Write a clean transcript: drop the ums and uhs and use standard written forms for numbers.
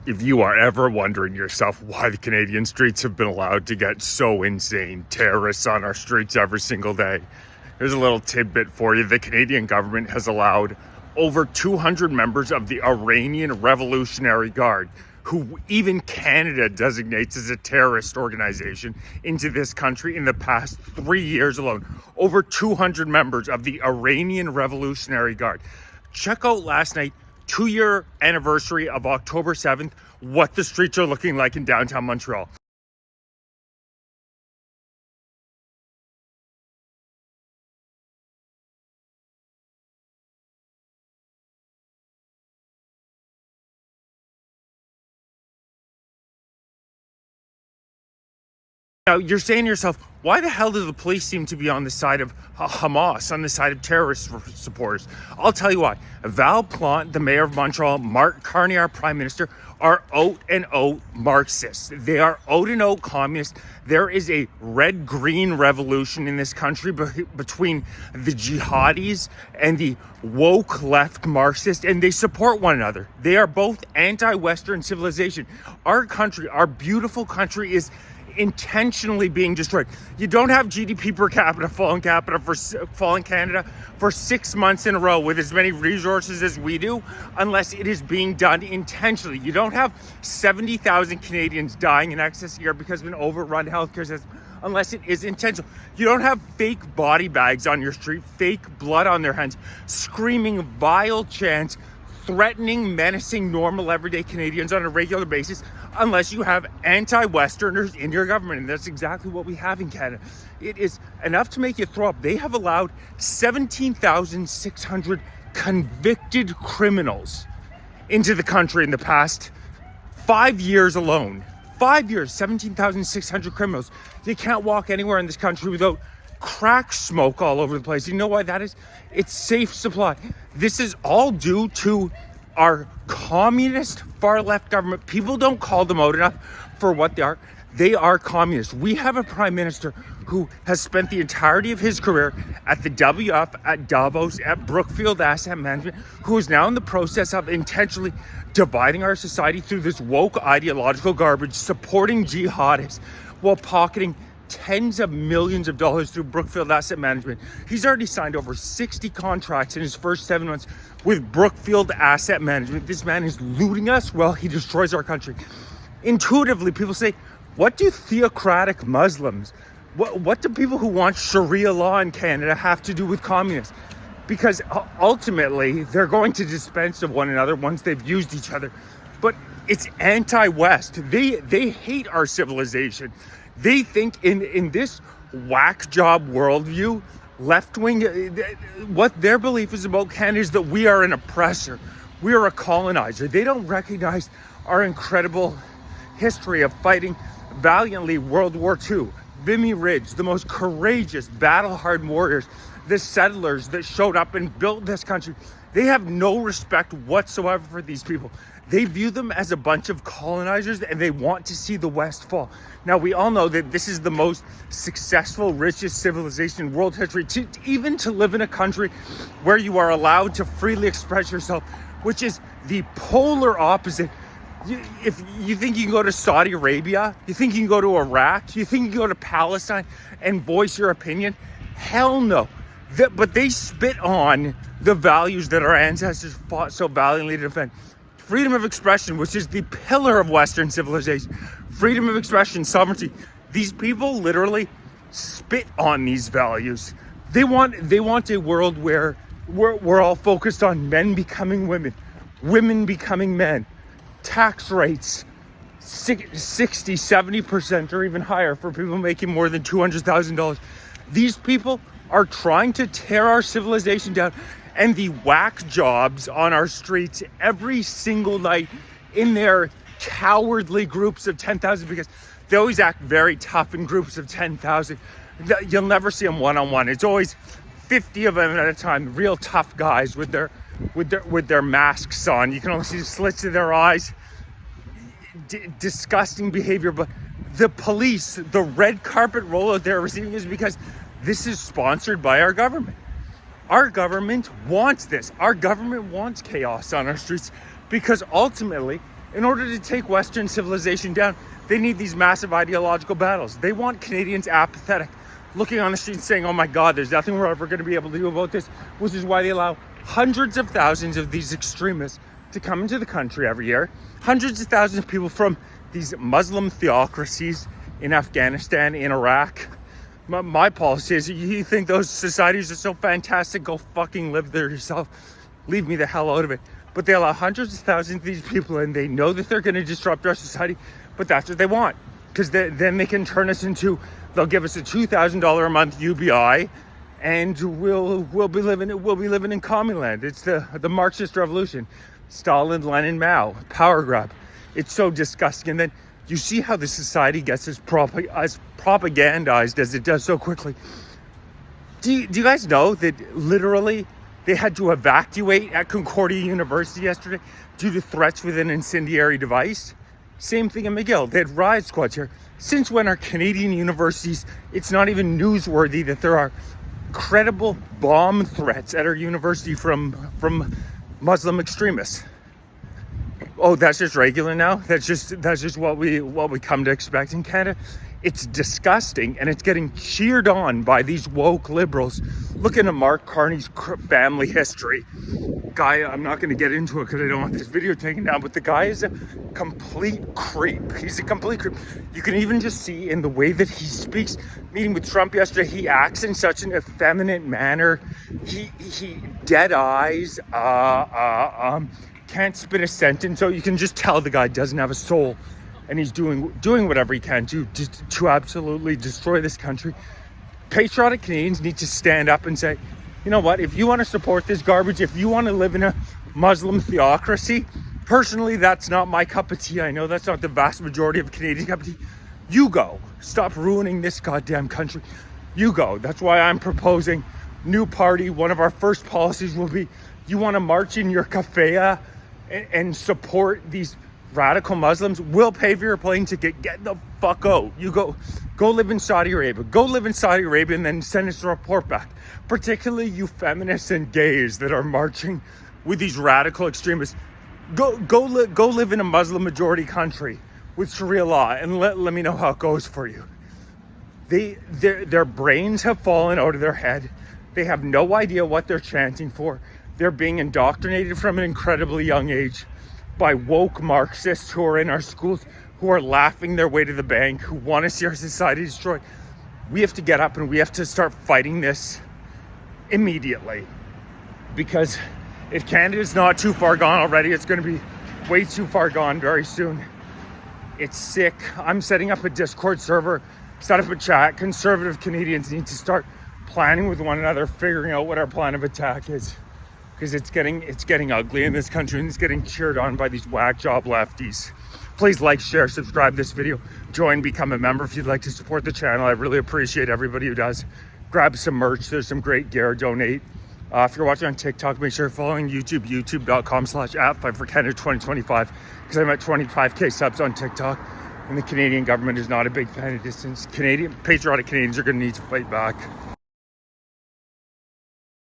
If you are ever wondering yourself why the Canadian streets have been allowed to get so insane, terrorists on our streets every single day, here's a little tidbit for you. The Canadian government has allowed over 200 members of the Iranian Revolutionary Guard, who even Canada designates as a terrorist organization, into this country in the past 3 years alone. Over 200 members of the Iranian Revolutionary Guard. Check out last night, 2-year anniversary of October 7th, what the streets are looking like in downtown Montreal. Now, you're saying to yourself, why the hell do the police seem to be on the side of Hamas, on the side of terrorist supporters? I'll tell you why. Val Plante, the mayor of Montreal, Mark Carney, our prime minister, are out and out Marxists. They are out and out communists. There is a red-green revolution in this country between the jihadis and the woke left Marxists, and they support one another. They are both anti-Western civilization. Our country, our beautiful country, is intentionally being destroyed. You don't have GDP per capita falling Canada for 6 months in a row with as many resources as we do, unless it is being done intentionally. You don't have 70,000 Canadians dying in excess a year because of an overrun healthcare system, unless it is intentional. You don't have fake body bags on your street, fake blood on their hands, screaming vile chants, threatening, menacing, normal, everyday Canadians on a regular basis, unless you have anti-Westerners in your government. And that's exactly what we have in Canada. It is enough to make you throw up. They have allowed 17,600 convicted criminals into the country in the past 5 years alone. 5 years, 17,600 criminals. You can't walk anywhere in this country without crack smoke all over the place. You know why that is? It's safe supply. This is all due to our communist far left government. People don't call them out enough for what they are. They are communists. We have a prime minister who has spent the entirety of his career at the WF, at Davos, at Brookfield Asset Management, who is now in the process of intentionally dividing our society through this woke ideological garbage, supporting jihadists while pocketing tens of millions of dollars through Brookfield Asset Management. He's already signed over 60 contracts in his first 7 months with Brookfield Asset Management. This man is looting us while he destroys our country. Intuitively, people say, what do theocratic Muslims, what do people who want Sharia law in Canada have to do with communists? Because ultimately, they're going to dispense of one another once they've used each other. But it's anti-West. They hate our civilization. They think in this whack job worldview, left-wing, what their belief is about Canada is that we are an oppressor. We are a colonizer. They don't recognize our incredible history of fighting valiantly World War II. Vimy Ridge, the most courageous, battle-hardened warriors, the settlers that showed up and built this country. They have no respect whatsoever for these people. They view them as a bunch of colonizers, and they want to see the West fall. Now, we all know that this is the most successful, richest civilization in world history. Even to live in a country where you are allowed to freely express yourself, which is the polar opposite. If you think you can go to Saudi Arabia, you think you can go to Iraq, you think you can go to Palestine and voice your opinion, hell no. But they spit on the values that our ancestors fought so valiantly to defend. Freedom of expression, which is the pillar of Western civilization. Freedom of expression, sovereignty. These people literally spit on these values. They want a world where we're all focused on men becoming women, women becoming men, tax rates 60, 70% or even higher for people making more than $200,000. These people are trying to tear our civilization down. And the whack jobs on our streets every single night in their cowardly groups of 10,000, because they always act very tough in groups of 10,000. You'll never see them one-on-one. It's always 50 of them at a time, real tough guys with their masks on. You can only see the slits of their eyes. Disgusting behavior. But the police, the red carpet rollout they're receiving is because this is sponsored by our government. Our government wants this. Our government wants chaos on our streets because ultimately In order to take Western civilization down, they need these massive ideological battles. They want Canadians apathetic, looking on the street and saying, oh my God, there's nothing we're ever going to be able to do about this, which is why they allow hundreds of thousands of these extremists to come into the country every year. Hundreds of thousands of people from these Muslim theocracies in Afghanistan, in Iraq. My policy is, you think those societies are so fantastic, go fucking live there yourself. Leave me the hell out of it. But they allow hundreds of thousands of these people in. They know that they're going to disrupt our society, but that's what they want. Because then they can turn us into, they'll give us a $2,000 a month UBI, and we'll be living in common land. It's the Marxist revolution. Stalin, Lenin, Mao, power grab. It's so disgusting. And then you see how the society gets as propagandized as it does so quickly. Do you guys know that literally they had to evacuate at Concordia University yesterday due to threats with an incendiary device? Same thing in McGill. They had riot squads here. Since when are Canadian universities, it's not even newsworthy that there are credible bomb threats at our university from Muslim extremists? Oh, that's just regular now? That's just what we come to expect in Canada? It's disgusting, and it's getting cheered on by these woke liberals. Looking at Mark Carney's family history. Guy, I'm not going to get into it because I don't want this video taken down, but the guy is a complete creep. He's a complete creep. You can even just see in the way that he speaks. Meeting with Trump yesterday, he acts in such an effeminate manner. He dead eyes, can't spit a sentence, so you can just tell the guy doesn't have a soul, and he's doing whatever he can to absolutely destroy this country. Patriotic Canadians need to stand up and say, you know what, if you want to support this garbage, if you want to live in a Muslim theocracy, personally, that's not my cup of tea. I know that's not the vast majority of Canadian cup of tea. You go. Stop ruining this goddamn country. You go. That's why I'm proposing new party. One of our first policies will be, you want to march in your kafaya and support these radical Muslims, we'll pay for your plane ticket. Get the fuck out. You go live in Saudi Arabia. Go live in Saudi Arabia and then send us a report back. Particularly you feminists and gays that are marching with these radical extremists. Go live in a Muslim majority country with Sharia law and let me know how it goes for you. Their brains have fallen out of their head. They have no idea what they're chanting for. They're being indoctrinated from an incredibly young age by woke Marxists who are in our schools, who are laughing their way to the bank, who want to see our society destroyed. We have to get up and we have to start fighting this immediately. Because if Canada's not too far gone already, it's going to be way too far gone very soon. It's sick. I'm setting up a Discord server, set up a chat. Conservative Canadians need to start planning with one another, figuring out what our plan of attack is. Because it's getting ugly in this country, and it's getting cheered on by these whack job lefties. Please like, share, subscribe this video, join, become a member if you'd like to support the channel. I really appreciate everybody who does. Grab some merch. There's some great gear. Donate. If you're watching on TikTok, make sure you're following YouTube, youtube.com/@Fight for Canada 2025, because I'm at 25k subs on TikTok, and the Canadian government is not a big fan of distance. Patriotic Canadians are going to need to fight back.